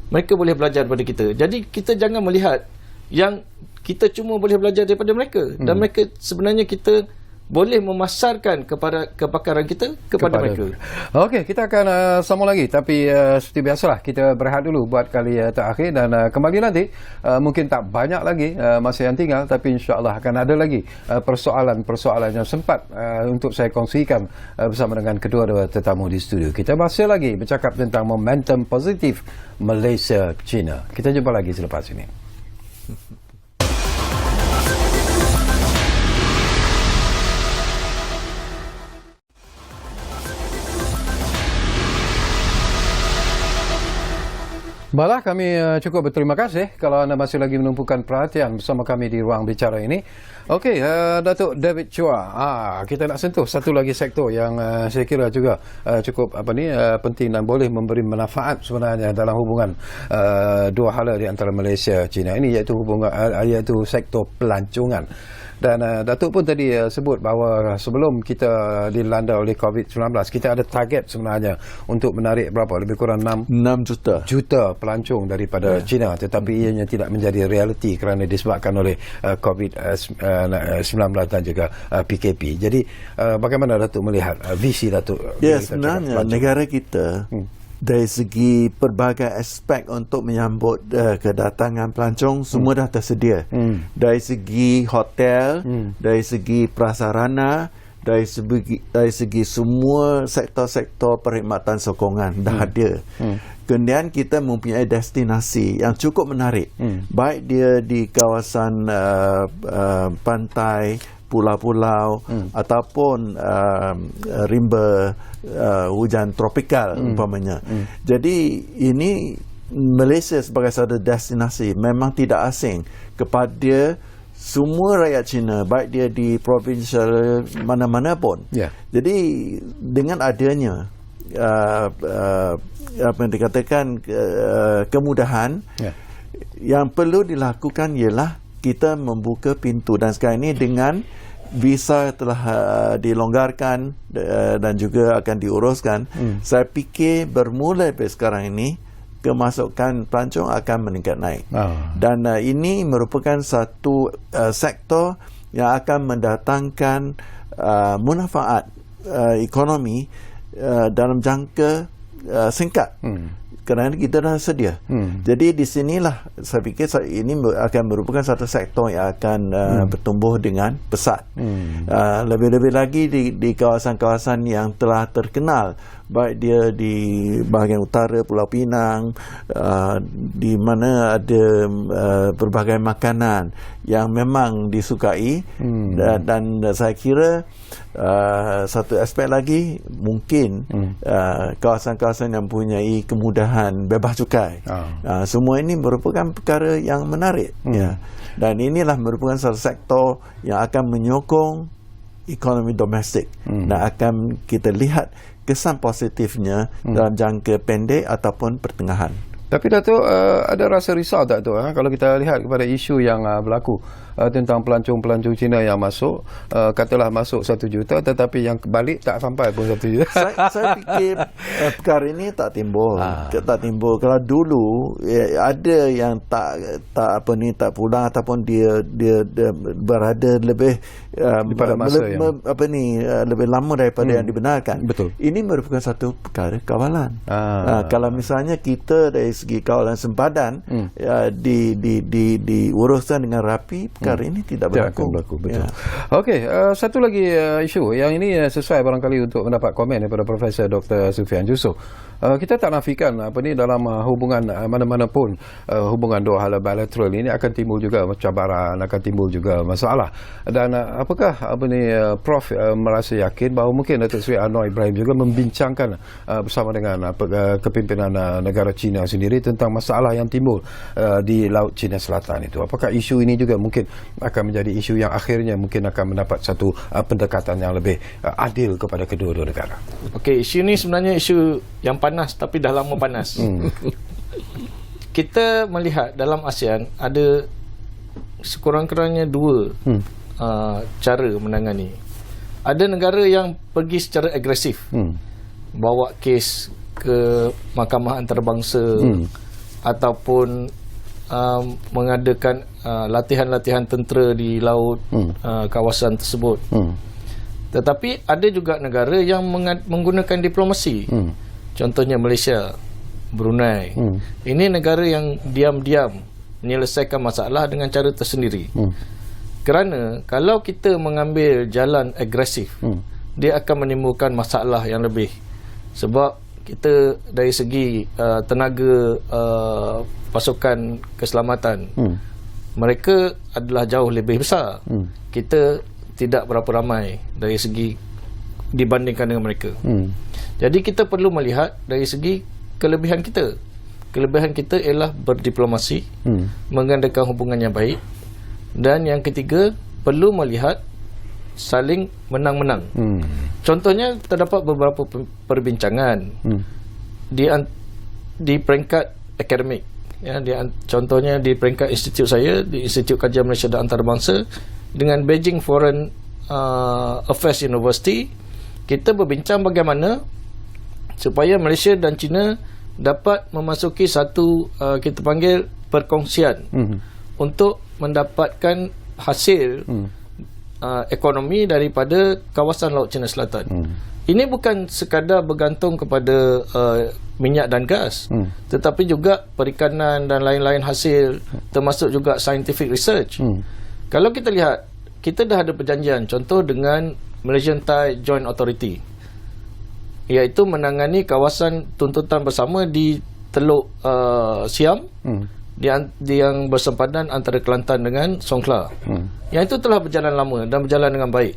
Mereka boleh belajar daripada kita. Jadi kita jangan melihat yang kita cuma boleh belajar daripada mereka, dan mereka sebenarnya kita boleh memasarkan kepakaran kita kepada mereka. Okey, kita akan sambung lagi, tapi seperti biasalah kita berehat dulu buat kali terakhir, dan kembali nanti. Mungkin tak banyak lagi masa yang tinggal, tapi insya-Allah akan ada lagi persoalan-persoalan yang sempat untuk saya kongsikan bersama dengan kedua-dua tetamu di studio. Kita masih lagi bercakap tentang momentum positif Malaysia China. Kita jumpa lagi selepas ini. Baiklah, kami cukup berterima kasih kalau anda masih lagi menumpukan perhatian bersama kami di Ruang Bicara ini. Okey, Datuk David Chua. Kita nak sentuh satu lagi sektor yang saya kira juga cukup penting dan boleh memberi manfaat sebenarnya dalam hubungan dua hala di antara Malaysia China ini, iaitu sektor pelancongan. Dan Datuk pun tadi sebut bahawa sebelum kita dilanda oleh COVID-19, kita ada target sebenarnya untuk menarik berapa? Lebih kurang 6 juta pelancong daripada China, tetapi ianya tidak menjadi realiti kerana disebabkan oleh COVID-19 dan juga PKP. Jadi bagaimana Datuk melihat visi Datuk? Ya, sebenarnya negara kita dari segi pelbagai aspek untuk menyambut kedatangan pelancong semua dah tersedia. Dari segi hotel, dari segi prasarana, dari segi semua sektor-sektor perkhidmatan sokongan dah ada. Kemudian kita mempunyai destinasi yang cukup menarik, baik dia di kawasan pantai, pulau-pulau ataupun rimba hujan tropikal umpamanya. Jadi ini Malaysia sebagai satu destinasi memang tidak asing kepada semua rakyat Cina, baik dia di provincial mana-mana pun. Jadi dengan adanya apa yang dikatakan kemudahan, yang perlu dilakukan ialah kita membuka pintu, dan sekarang ini dengan visa telah dilonggarkan dan juga akan diuruskan, saya fikir bermula dari sekarang ini kemasukan pelancong akan meningkat naik. Dan ini merupakan satu sektor yang akan mendatangkan manfaat ekonomi dalam jangka singkat. Kerana kita dah sedia. Jadi di sinilah saya fikir ini akan merupakan satu sektor yang akan bertumbuh dengan pesat. Lebih-lebih lagi di kawasan-kawasan yang telah terkenal baik dia di bahagian utara Pulau Pinang, di mana ada berbagai makanan yang memang disukai, dan saya kira satu aspek lagi mungkin kawasan-kawasan yang mempunyai kemudahan bebas cukai. Semua ini merupakan perkara yang menarik, ya. Dan inilah merupakan satu sektor yang akan menyokong ekonomi domestik dan akan kita lihat kesan positifnya dalam jangka pendek ataupun pertengahan. Tapi Dato', ada rasa risau tak tu kalau kita lihat kepada isu yang berlaku tentang pelancong-pelancong Cina yang masuk, katalah masuk 1 juta tetapi yang balik tak sampai pun 1 juta. Saya fikir perkara ini tak timbul. Tak timbul. Kalau dulu ada yang tak pulang ataupun dia berada lebih daripada masa lebih lama daripada yang dibenarkan. Betul. Ini merupakan satu perkara kawalan. Kalau misalnya kita dari segi kawalan sempadan diuruskan dengan rapi, perkara ini tidak berlaku. Betul. Okey, satu lagi isu yang ini sesuai barangkali untuk mendapat komen daripada Profesor Dr. Sufian Jusuf. Kita tak nafikan dalam hubungan mana-mana pun, hubungan dua hala bilateral ini akan timbul juga cabaran, akan timbul juga masalah. Dan apakah Prof merasa yakin bahawa mungkin Datuk Seri Anwar Ibrahim juga membincangkan bersama dengan kepimpinan negara China sendiri tentang masalah yang timbul di Laut Cina Selatan itu? Apakah isu ini juga mungkin akan menjadi isu yang akhirnya mungkin akan mendapat satu pendekatan yang lebih adil kepada kedua-dua negara? Okey, isu ini sebenarnya isu yang panas tapi dah lama panas. Kita melihat dalam ASEAN ada sekurang-kurangnya 2 cara menangani. Ada negara yang pergi secara agresif, bawa kes ke Mahkamah Antarabangsa, ataupun mengadakan latihan-latihan tentera di laut kawasan tersebut. Tetapi ada juga negara yang menggunakan diplomasi. Contohnya Malaysia, Brunei. Ini negara yang diam-diam menyelesaikan masalah dengan cara tersendiri. Kerana kalau kita mengambil jalan agresif, dia akan menimbulkan masalah yang lebih. Sebab kita dari segi tenaga pasukan keselamatan, mereka adalah jauh lebih besar. Kita tidak berapa ramai dari segi dibandingkan dengan mereka. Jadi kita perlu melihat dari segi kelebihan kita. Kelebihan kita ialah berdiplomasi, mengadakan hubungan yang baik, dan yang ketiga perlu melihat saling menang-menang. Contohnya terdapat beberapa perbincangan di peringkat akademik, ya, contohnya di peringkat institut saya, di Institut Kajian Malaysia dan Antarabangsa dengan Beijing Foreign Affairs University. Kita berbincang bagaimana supaya Malaysia dan China dapat memasuki satu kita panggil perkongsian untuk mendapatkan hasil ekonomi daripada kawasan Laut Cina Selatan. Ini bukan sekadar bergantung kepada minyak dan gas, tetapi juga perikanan dan lain-lain hasil, termasuk juga scientific research. Kalau kita lihat, kita dah ada perjanjian contoh dengan Malaysian Thai Joint Authority, iaitu menangani kawasan tuntutan bersama di Teluk Siam, yang bersempadan antara Kelantan dengan Songkhla. Yang itu telah berjalan lama dan berjalan dengan baik.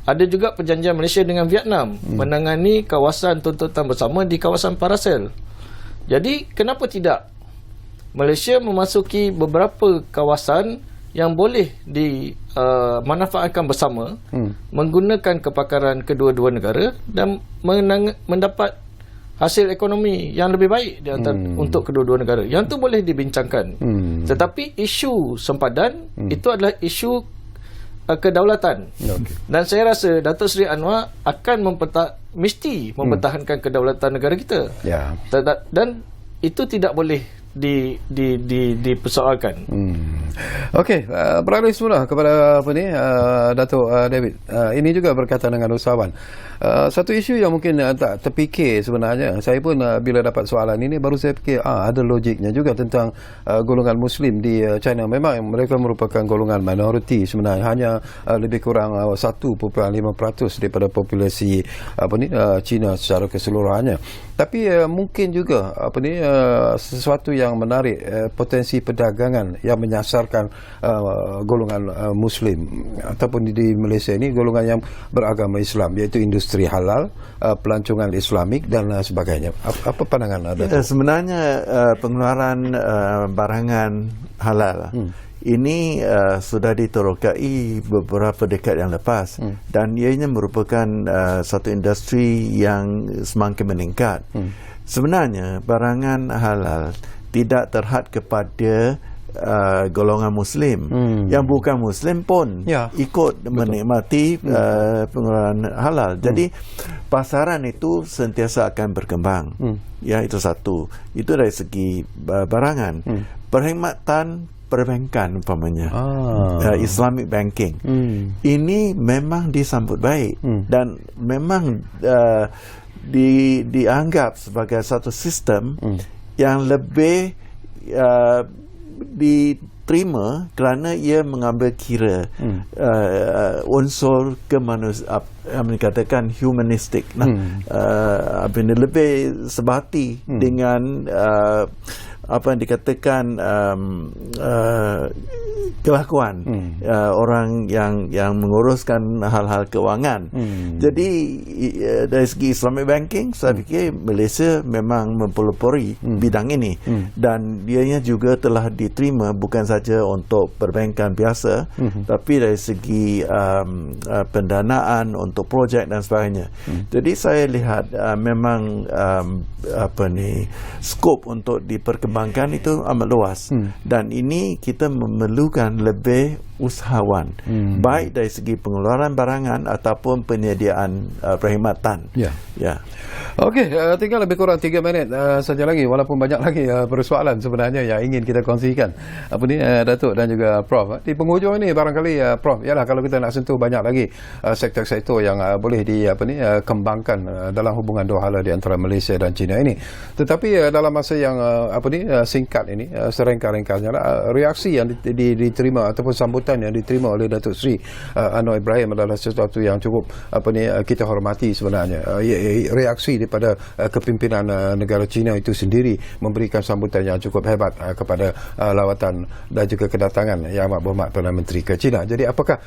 Ada juga perjanjian Malaysia dengan Vietnam menangani kawasan tuntutan bersama di kawasan Paracel. Jadi kenapa tidak Malaysia memasuki beberapa kawasan yang boleh dimanfaatkan bersama, menggunakan kepakaran kedua-dua negara dan mendapat hasil ekonomi yang lebih baik di antara untuk kedua-dua negara. Yang tu boleh dibincangkan. Tetapi isu sempadan itu adalah isu kedaulatan. Dan saya rasa Datuk Seri Anwar akan mesti mempertahankan kedaulatan negara kita. Dan itu tidak boleh dipersoalkan. Okey, beralih semula kepada Datuk David. Ini juga berkaitan dengan usahawan. Satu isu yang mungkin tak terfikir sebenarnya. Saya pun bila dapat soalan ini baru saya fikir ada logiknya juga tentang golongan Muslim di China. Memang mereka merupakan golongan minoriti sebenarnya, hanya lebih kurang 1.5% daripada populasi China secara keseluruhannya. Tapi mungkin juga sesuatu yang menarik, potensi perdagangan yang menyasarkan golongan Muslim ataupun di Malaysia ini golongan yang beragama Islam, iaitu industri halal, pelancongan Islamik dan sebagainya. Apa pandangan anda? Sebenarnya pengeluaran barangan halal ini sudah diterokai beberapa dekad yang lepas dan ianya merupakan satu industri yang semakin meningkat. Sebenarnya barangan halal tidak terhad kepada golongan Muslim. Yang bukan Muslim pun ikut menikmati pengeluaran halal. Jadi pasaran itu sentiasa akan berkembang. Ya, itu satu. Itu dari segi barangan. Perkhidmatan perbankan umpamanya, Islamic banking, ini memang disambut baik dan memang dianggap sebagai satu sistem yang lebih diterima kerana ia mengambil kira unsur kemanusiaan, yang dikatakan humanistik, lebih sebati dengan apa yang dikatakan kelakuan orang yang menguruskan hal-hal kewangan. Jadi dari segi Islamic banking, saya fikir Malaysia memang mempelopori bidang ini dan dianya juga telah diterima bukan saja untuk perbankan biasa, tapi dari segi pendanaan untuk projek dan sebagainya. Jadi saya lihat memang skop untuk diperkembangkan itu amat luas dan ini kita memerlukan lebih usahawan, baik dari segi pengeluaran barangan ataupun penyediaan perkhidmatan. Okey, tinggal lebih kurang 3 minit saja lagi, walaupun banyak lagi persoalan sebenarnya yang ingin kita kongsikan Datuk dan juga Prof. Di penghujung ini barangkali Prof, yalah, kalau kita nak sentuh banyak lagi sektor-sektor yang boleh dikembangkan dalam hubungan dua hala di antara Malaysia dan China ini. Tetapi dalam masa yang singkat ini, serengka-ringkasnya reaksi yang diterima ataupun sambutan yang diterima oleh Datuk Seri Anwar Ibrahim adalah sesuatu yang cukup kita hormati sebenarnya. Reaksi daripada kepimpinan negara China itu sendiri memberikan sambutan yang cukup hebat kepada lawatan dan juga kedatangan Yang Amat Berhormat Perdana Menteri ke China. Jadi apakah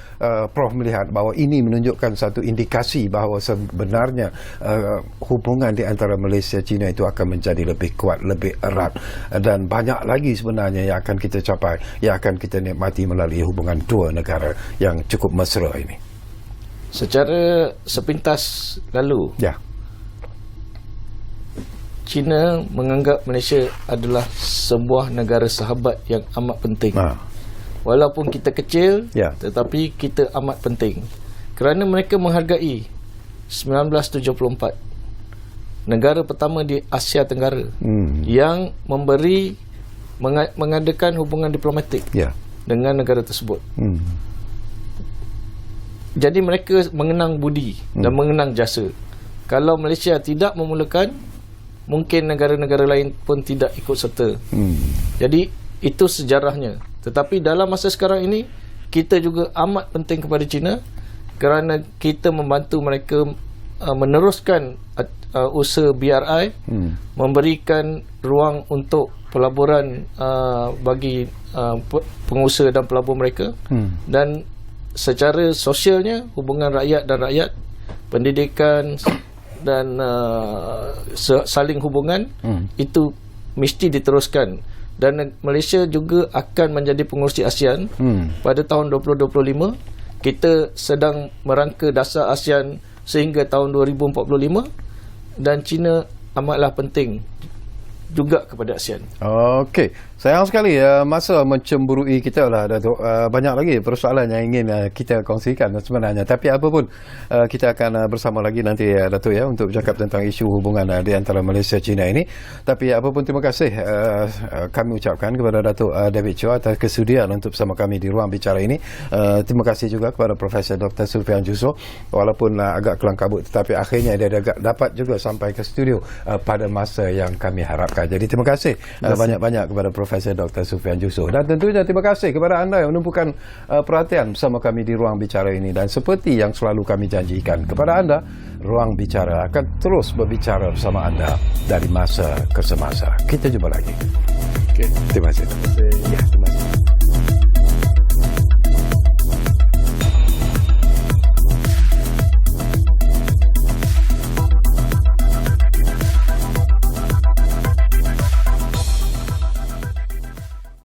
Prof melihat bahawa ini menunjukkan satu indikasi bahawa sebenarnya hubungan di antara Malaysia dan China itu akan menjadi lebih kuat, lebih erat dan banyak lagi sebenarnya yang akan kita capai, yang akan kita nikmati melalui hubungan dua negara yang cukup mesra ini? Secara sepintas lalu, China menganggap Malaysia adalah sebuah negara sahabat yang amat penting. Walaupun kita kecil, tetapi kita amat penting. Kerana mereka menghargai 1974 negara pertama di Asia Tenggara yang mengadakan hubungan diplomatik dengan negara tersebut. Jadi mereka mengenang budi dan mengenang jasa. Kalau Malaysia tidak memulakan, mungkin negara-negara lain pun tidak ikut serta. Jadi itu sejarahnya. Tetapi dalam masa sekarang ini, kita juga amat penting kepada China kerana kita membantu mereka meneruskan usaha BRI, memberikan ruang untuk pelaburan bagi pengusaha dan pelabur mereka, dan secara sosialnya hubungan rakyat dan rakyat, pendidikan dan saling hubungan itu mesti diteruskan. Dan Malaysia juga akan menjadi pengerusi ASEAN pada tahun 2025. Kita sedang merangka dasar ASEAN sehingga tahun 2045 dan China amatlah penting juga kepada ASEAN. Okey, sayang sekali masa mencemburui kita lah, Datuk. Banyak lagi persoalan yang ingin kita kongsikan sebenarnya. Tapi apa pun, kita akan bersama lagi nanti, Datuk, ya, untuk bercakap tentang isu hubungan di antara Malaysia China ini. Tapi apa pun, terima kasih kami ucapkan kepada Datuk David Chua atas kesudian untuk bersama kami di ruang bicara ini. Terima kasih juga kepada Profesor Dr. Sulfian Jusoh, walaupun agak kelang kabut, tetapi akhirnya dia dapat juga sampai ke studio pada masa yang kami harapkan. Jadi terima kasih banyak-banyak kepada Profesor Dr. Sulfian Jusoh, dan tentunya terima kasih kepada anda yang menumpukan perhatian bersama kami di ruang bicara ini. Dan seperti yang selalu kami janjikan kepada anda, ruang bicara akan terus berbicara bersama anda dari masa ke semasa. Kita jumpa lagi. Okay. Terima kasih. Ya, terima kasih.